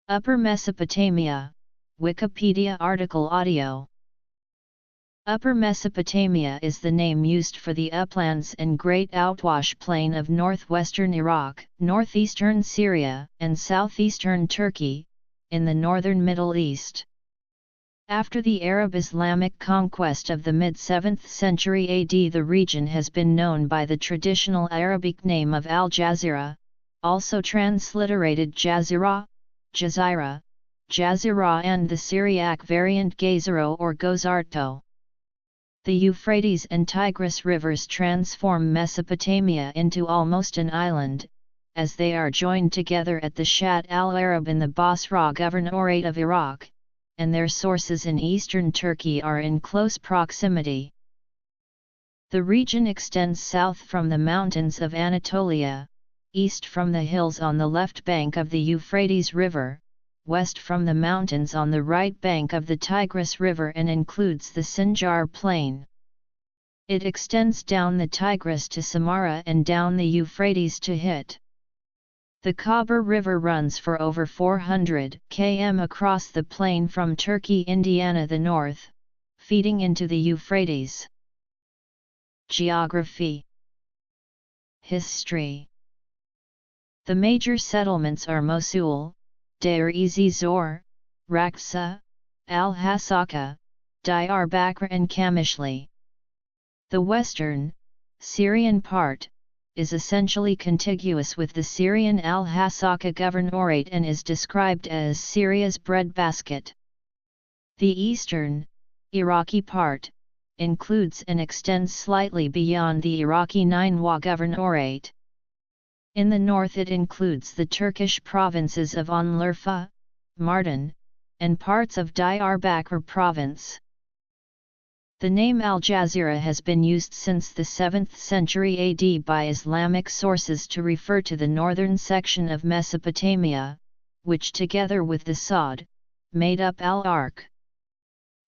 Upper Mesopotamia, Wikipedia article audio. Upper Mesopotamia is the name used for the uplands and Great Outwash Plain of northwestern Iraq, northeastern Syria, and southeastern Turkey, in the northern Middle East. After the Arab Islamic conquest of the mid-7th century AD, the region has been known by the traditional Arabic name of Al-Jazira, also transliterated Jazira, Jazira, Jazira, and the Syriac variant Gazaro or Gozarto. The Euphrates and Tigris rivers transform Mesopotamia into almost an island, as they are joined together at the Shat al-Arab in the Basra Governorate of Iraq, and their sources in eastern Turkey are in close proximity. The region extends south from the mountains of Anatolia, east from the hills on the left bank of the Euphrates River, west from the mountains on the right bank of the Tigris River, and includes the Sinjar Plain. It extends down the Tigris to Samarra and down the Euphrates to Hit. The Khabur River runs for over 400 km across the plain from Turkey, Indiana, the north, feeding into the Euphrates. Geography. History. The major settlements are Mosul, Deir-ez Zor, Raqsa, Al-Hasaka, Diyarbakir and Kamishli. The western, Syrian part, is essentially contiguous with the Syrian Al-Hasaka Governorate and is described as Syria's breadbasket. The eastern, Iraqi part, includes and extends slightly beyond the Iraqi Nineveh Governorate. In the north it includes the Turkish provinces of Anlurfa, Mardin, and parts of Diyarbakir province. The name Al-Jazira has been used since the 7th century AD by Islamic sources to refer to the northern section of Mesopotamia, which together with the Sa'd, made up Al-Arq.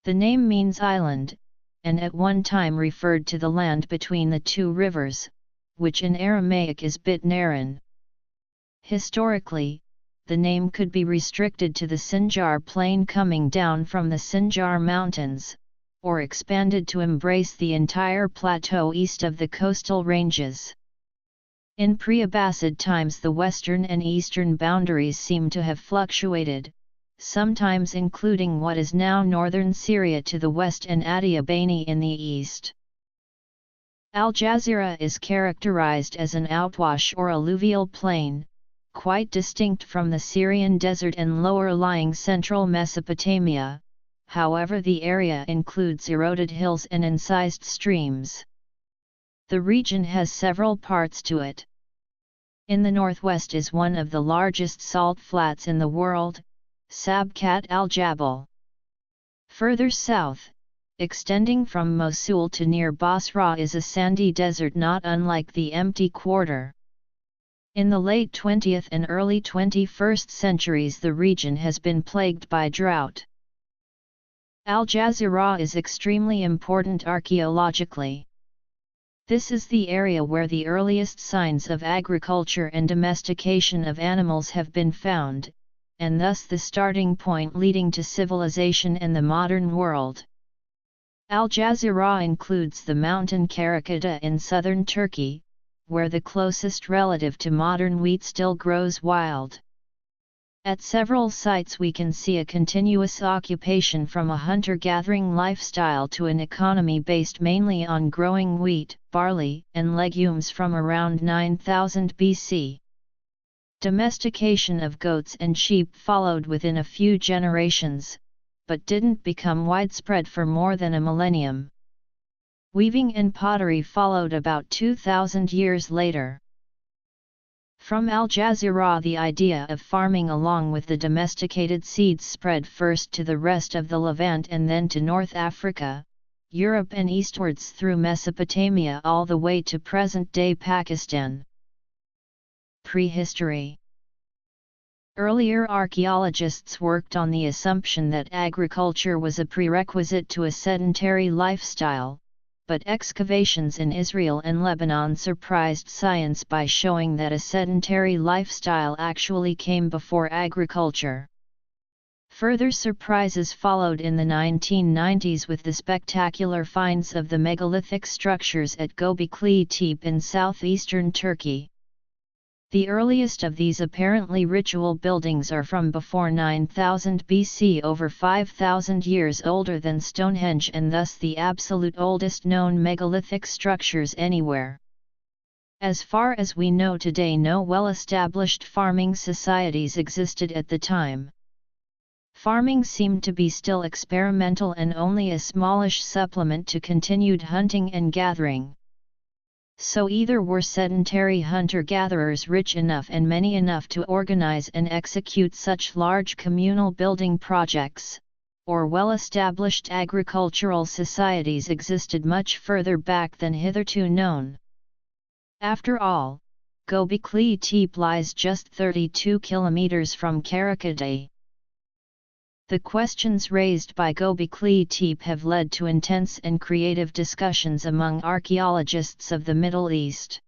The name means island, and at one time referred to the land between the two rivers, which in Aramaic is Bit Naran. Historically, the name could be restricted to the Sinjar Plain coming down from the Sinjar Mountains, or expanded to embrace the entire plateau east of the coastal ranges. In pre-Abbasid times the western and eastern boundaries seem to have fluctuated, sometimes including what is now northern Syria to the west and Adiabani in the east. Al-Jazira is characterized as an outwash or alluvial plain, quite distinct from the Syrian desert and lower-lying central Mesopotamia. However, the area includes eroded hills and incised streams. The region has several parts to it. In the northwest is one of the largest salt flats in the world, Sabkat al-Jabal. Further south, extending from Mosul to near Basra, is a sandy desert not unlike the Empty Quarter. In the late 20th and early 21st centuries the region has been plagued by drought. Al-Jazira is extremely important archaeologically. This is the area where the earliest signs of agriculture and domestication of animals have been found, and thus the starting point leading to civilization and the modern world. Al-Jazira includes the mountain Karakata in southern Turkey, where the closest relative to modern wheat still grows wild. At several sites we can see a continuous occupation from a hunter-gathering lifestyle to an economy based mainly on growing wheat, barley, and legumes from around 9000 BC. Domestication of goats and sheep followed within a few generations, but didn't become widespread for more than a millennium. Weaving and pottery followed about 2000 years later. From Al-Jazira the idea of farming along with the domesticated seeds spread first to the rest of the Levant and then to North Africa, Europe and eastwards through Mesopotamia all the way to present-day Pakistan. Prehistory. Earlier archaeologists worked on the assumption that agriculture was a prerequisite to a sedentary lifestyle, but excavations in Israel and Lebanon surprised science by showing that a sedentary lifestyle actually came before agriculture. Further surprises followed in the 1990s with the spectacular finds of the megalithic structures at Göbekli Tepe in southeastern Turkey. The earliest of these apparently ritual buildings are from before 9000 BC, over 5,000 years older than Stonehenge and thus the absolute oldest known megalithic structures anywhere. As far as we know today, no well-established farming societies existed at the time. Farming seemed to be still experimental and only a smallish supplement to continued hunting and gathering. So either were sedentary hunter-gatherers rich enough and many enough to organize and execute such large communal building projects, or well-established agricultural societies existed much further back than hitherto known. After all, Göbekli Tepe lies just 32 kilometers from Karaköy. The questions raised by Göbekli Tepe have led to intense and creative discussions among archaeologists of the Middle East.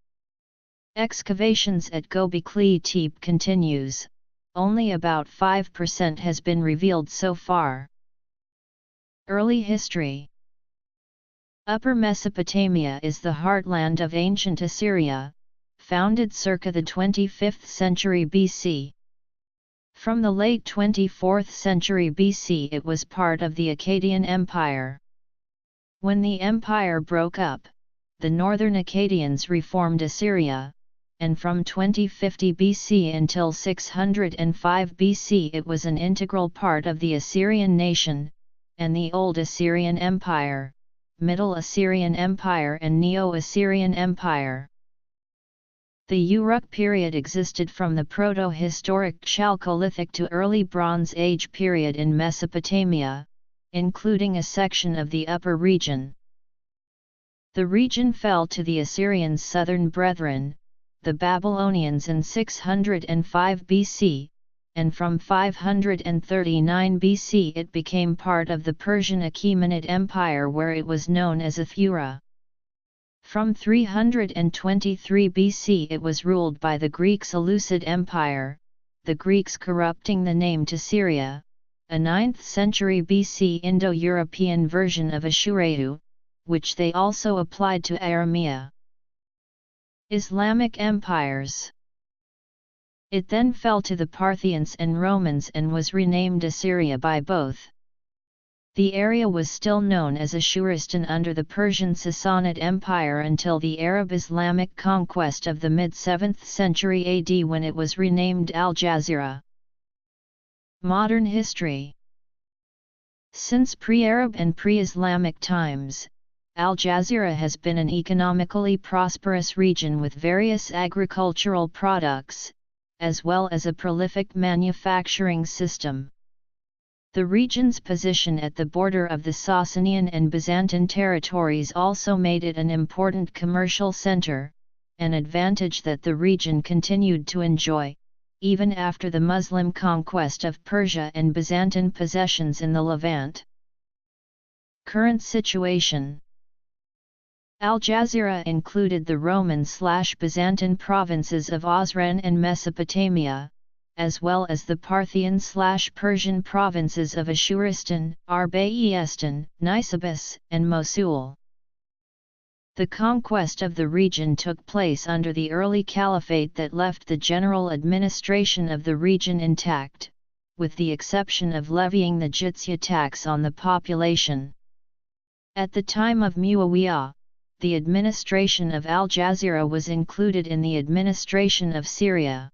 Excavations at Göbekli Tepe continues, only about 5% has been revealed so far. Early history. Upper Mesopotamia is the heartland of ancient Assyria, founded circa the 25th century BC. From the late 24th century BC it was part of the Akkadian Empire. When the empire broke up, the northern Akkadians reformed Assyria, and from 2050 BC until 605 BC it was an integral part of the Assyrian nation, and the Old Assyrian Empire, Middle Assyrian Empire and Neo-Assyrian Empire. The Uruk period existed from the Proto-Historic Chalcolithic to Early Bronze Age period in Mesopotamia, including a section of the upper region. The region fell to the Assyrians' southern brethren, the Babylonians, in 605 BC, and from 539 BC it became part of the Persian Achaemenid Empire, where it was known as Athura. From 323 BC it was ruled by the Greek Seleucid Empire, the Greeks corrupting the name to Syria, a 9th century BC Indo-European version of Ashureu, which they also applied to Aramea. Islamic empires. It then fell to the Parthians and Romans and was renamed Assyria by both. The area was still known as Ashuristan under the Persian Sassanid Empire until the Arab Islamic conquest of the mid-7th century AD, when it was renamed Al-Jazira. Modern history. Since pre-Arab and pre-Islamic times, Al-Jazira has been an economically prosperous region with various agricultural products, as well as a prolific manufacturing system. The region's position at the border of the Sasanian and Byzantine territories also made it an important commercial center, an advantage that the region continued to enjoy, even after the Muslim conquest of Persia and Byzantine possessions in the Levant. Current situation. Al-Jazira included the Roman/Byzantine provinces of Osran and Mesopotamia, as well as the Parthian/Persian provinces of Ashuristan, Arbaistan, Nisibis, and Mosul. The conquest of the region took place under the early caliphate that left the general administration of the region intact, with the exception of levying the jizya tax on the population. At the time of Muawiyah, the administration of Al-Jazira was included in the administration of Syria.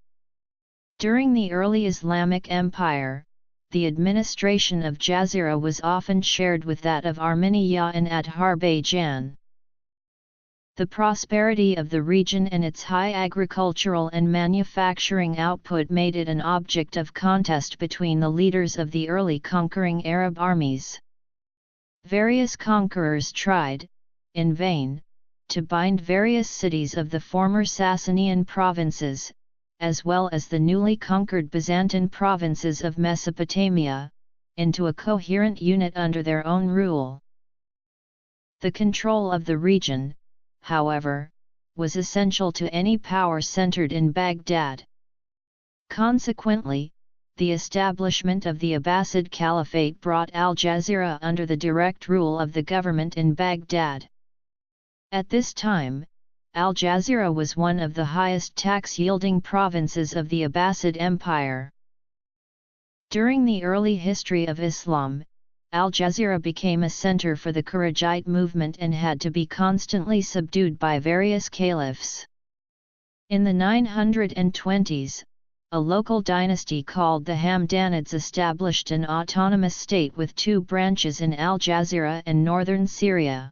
During the early Islamic Empire, the administration of Jazira was often shared with that of Armenia and Azerbaijan. The prosperity of the region and its high agricultural and manufacturing output made it an object of contest between the leaders of the early conquering Arab armies. Various conquerors tried, in vain, to bind various cities of the former Sasanian provinces, as well as the newly conquered Byzantine provinces of Mesopotamia, into a coherent unit under their own rule. The control of the region, however, was essential to any power centered in Baghdad. Consequently, the establishment of the Abbasid Caliphate brought Al Jazeera under the direct rule of the government in Baghdad. At this time, Al Jazeera was one of the highest tax-yielding provinces of the Abbasid Empire. During the early history of Islam, Al Jazeera became a center for the Kharijite movement and had to be constantly subdued by various caliphs. In the 920s, a local dynasty called the Hamdanids established an autonomous state with two branches in Al Jazeera and northern Syria.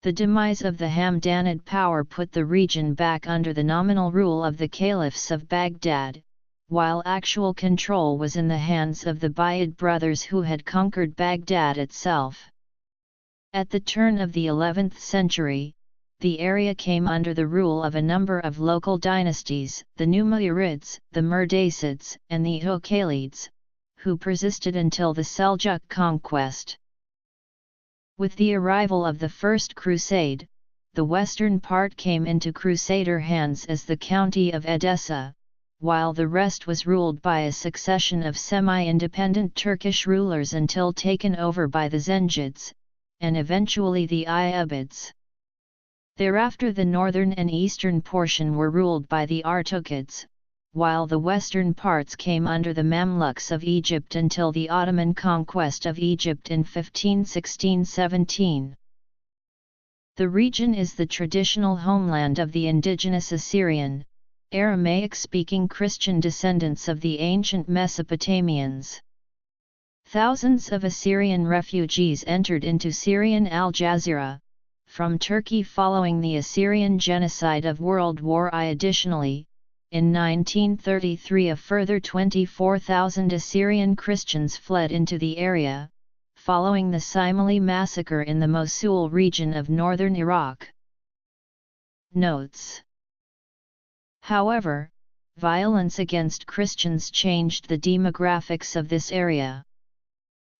The demise of the Hamdanid power put the region back under the nominal rule of the caliphs of Baghdad, while actual control was in the hands of the Buyid brothers who had conquered Baghdad itself. At the turn of the 11th century, the area came under the rule of a number of local dynasties, the Numayrids, the Murdasids, and the Hokhalids, who persisted until the Seljuk conquest. With the arrival of the First Crusade, the western part came into Crusader hands as the county of Edessa, while the rest was ruled by a succession of semi-independent Turkish rulers until taken over by the Zengids, and eventually the Ayyubids. Thereafter the northern and eastern portion were ruled by the Artukids, while the western parts came under the Mamluks of Egypt until the Ottoman conquest of Egypt in 1516–17. The region is the traditional homeland of the indigenous Assyrian, Aramaic-speaking Christian descendants of the ancient Mesopotamians. Thousands of Assyrian refugees entered into Syrian Al Jazeera from Turkey following the Assyrian genocide of World War I. Additionally, in 1933 a further 24,000 Assyrian Christians fled into the area, following the Simele massacre in the Mosul region of northern Iraq. Notes. However, violence against Christians changed the demographics of this area.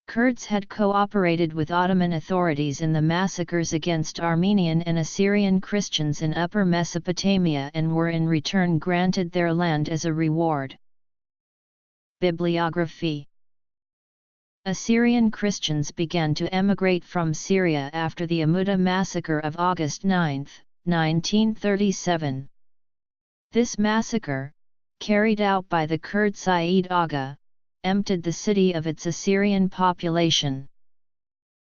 Kurds had cooperated with Ottoman authorities in the massacres against Armenian and Assyrian Christians in Upper Mesopotamia and were in return granted their land as a reward. Bibliography. Assyrian Christians began to emigrate from Syria after the Amuda massacre of August 9, 1937. This massacre, carried out by the Kurd Sayyid Aga, emptied the city of its Assyrian population.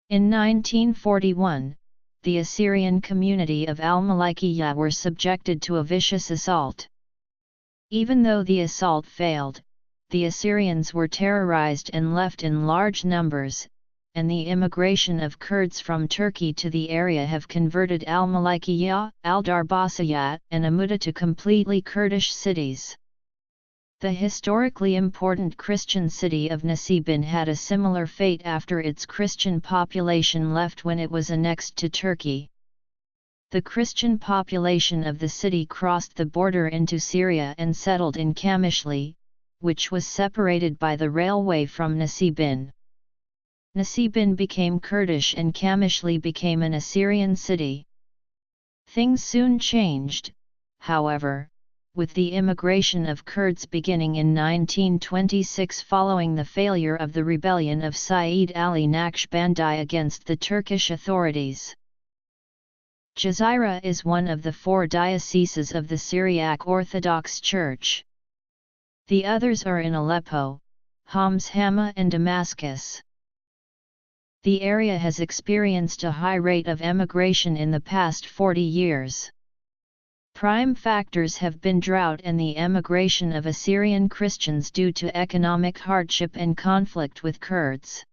In 1941, the Assyrian community of Al-Malikiya were subjected to a vicious assault. Even though the assault failed, the Assyrians were terrorized and left in large numbers, and the immigration of Kurds from Turkey to the area have converted Al-Malikiya, Al-Darbasiyat, and Amuda to completely Kurdish cities. The historically important Christian city of Nasibin had a similar fate after its Christian population left when it was annexed to Turkey. The Christian population of the city crossed the border into Syria and settled in Kamishli, which was separated by the railway from Nasibin. Nasibin became Kurdish and Kamishli became an Assyrian city. Things soon changed, however, with the immigration of Kurds beginning in 1926 following the failure of the rebellion of Sayyid Ali Naqshbandi against the Turkish authorities. Jazeera is one of the 4 dioceses of the Syriac Orthodox Church. The others are in Aleppo, Homs, Hama and Damascus. The area has experienced a high rate of emigration in the past 40 years. Prime factors have been drought and the emigration of Assyrian Christians due to economic hardship and conflict with Kurds.